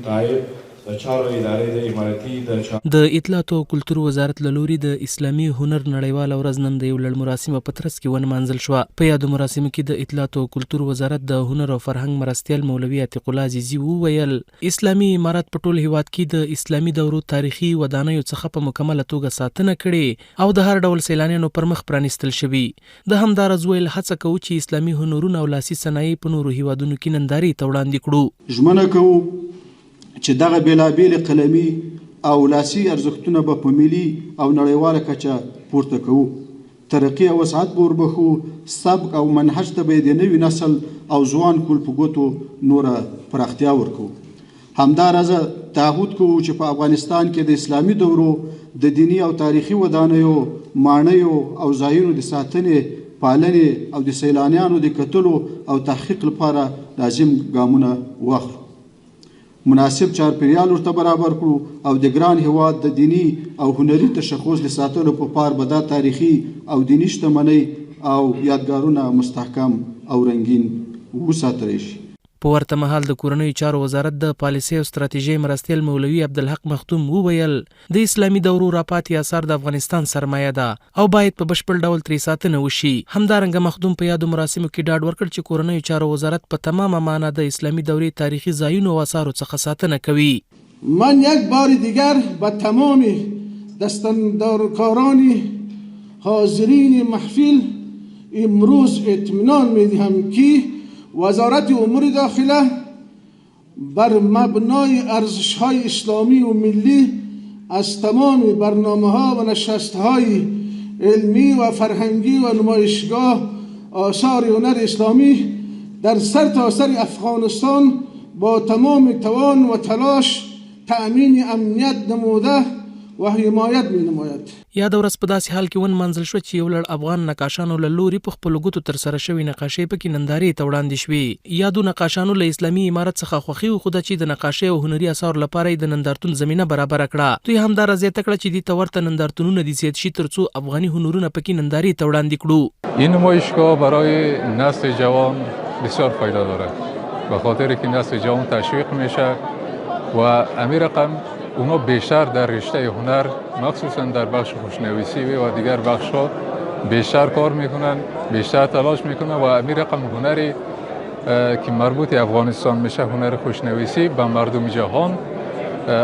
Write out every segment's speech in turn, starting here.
قائد د چارو ادارې د امارتي د اطلاعات او کلتور وزارت له لوري د اسلامي هنر نړیواله ورځ نن د یو لړ مراسمو په ترڅ کې ونمانځل شوه. په یادو مراسمو کې د اطلاعات او کلتور وزارت د هنر او فرهنګ مرستیال مولوي عتیق الله عزیزي وویل اسلامي امارت په ټول هیواد کې د اسلامي دورو تاریخي ودانیو څخه په مکمله توګه ساتنه کړې او د هر ډول سیلانیانو پر مخ پرانیستل شوي. د همدارز ویل هڅه کوو چې اسلامي هنرونه او لاسي صنایع په نورو هیوادونو کې نندارې ته وړاندې کړو. ژمنه کوو چې دغه بېلابېلې قلمي او لاسي ارزښتونه به په ملي او نړیواله کچه پورته کوو. ترقي او وسعت به وربښو. سبک او منهج ته به د نوي نسل او ځوان کول په ګوتو نوره پراختیا ورکوو. همداراز تعهد کوو چې په افغانستان کې د اسلامي دورو د دیني او تاریخي ودانیو، ماڼیو او ځایونو د ساتنې، پالنې او د سیلانیانو د کتلو او تحقیق لپاره لازم ګامونه واخلو. مناسب چاپیریال ورته برابر کړو او د ګران هیواد د دینی او هنري تشخص د ساتلو په پار به دا تاریخي او دینی شتمنۍ او یادګارونه مستحکم او رنګین وساتلی شي. په ورته مهال د کورنیو چارو وزارت د پالیسۍ او ستراتیژۍ مرستیال مولوي عبدالحق مختوم وویل د اسلامي دورو راپاتې اثار د افغانستان سرمایه ده او باید په بشپړ ډول ترې ساتنه وشي. همدارنګه مختوم په یادو مراسمو کې ډاډ ورکړ چې کورنیو چارو وزارت په تمامه معنا د اسلامي دورې تاریخي ځایونو او اثارو څخه ساتنه کوي. من یک بار دیگر به تمام دستاندارکاران حاضرین محفل امروز اطمینان میدهم که وزارت امور داخله بر مبنای ارزش‌های اسلامی و ملی از تمام برنامه‌ها و نشست‌های علمی و فرهنگی و نمایشگاه آثار هنر اسلامی در سرتاسر افغانستان با تمام توان و تلاش تأمین امنیت نموده و حمایت می‌نماید. یاد ورځ په داسې حال کې ونمانځل شوه چې یو لړ افغان نقاشانو له لوري په خپلو ګوتو ترسره شوې نقاشۍ پکې نندارې ته وړاندې شوې. یادو نقاشانو له اسلامي امارت څخه خوښي وښوده چې د نقاشۍ او هنري اثارو لپاره یې د نندارتون زمینه برابره کړه. دوی همداراز زیاته کړه چې دې ته ورته نندارتونونه دې زیات شي ترڅو افغاني هنرونه پکې نندارې ته وړاندې کړو. این نمایشگاه برای نسل جوان بسیار فایده داره به خاطر که نسل جوان تشویق میشه و امی رقم اونا بیشتر در رشته هنر مخصوصا در بخش خوشنویسی و دیگر بخش‌ها بیشتر کار میکنن، بیشتر تلاش میکنن و امی رقم هنری که مربوط افغانستان میشه، هنر خوشنویسی به مردم جهان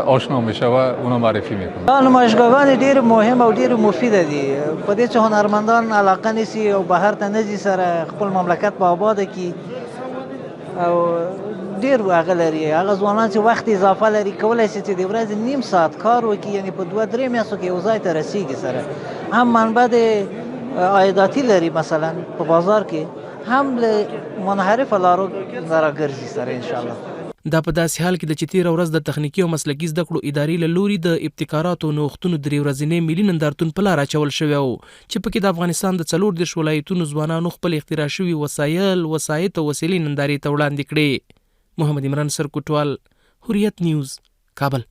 آشنا میشه و اونا معرفی میکنن. نمایشگاهان ډیر مهم او ډیر مفید دي. په دې چې هنرمندان علاقه نیسي او بهر ته نه ځي سره خپل مملکت په آباد کی او ډیر هغه لري. هغه ځوانان چې وخت اضافه لري کولی شي چې د ورځې نیم ساعت کار وکړي، یعنی په 2-3 میاشتو کې یو ځای ته رسیږي سره. هم منبع د عایداتي لري، مثلا په بازار کې هم له منحرفه لارو سره ګرځي سره انشاءالله. دا په داسې حال کې د چې تېره ورځ د تخنیکي او مسلکي زده کړو ادارې له لوري د ابتکاراتو او نوښتونو 3 ورځنی ملي نندارتون په لار اچول شوی و چې پکې د افغانستان د 14 ولایتونو ځوانانو خپل اختراع شوي وسایل، وسایط او وسیلې نندارې ته وړاندې کړې. محمد عمران سرکوټوال، حریت نیوز، کابل.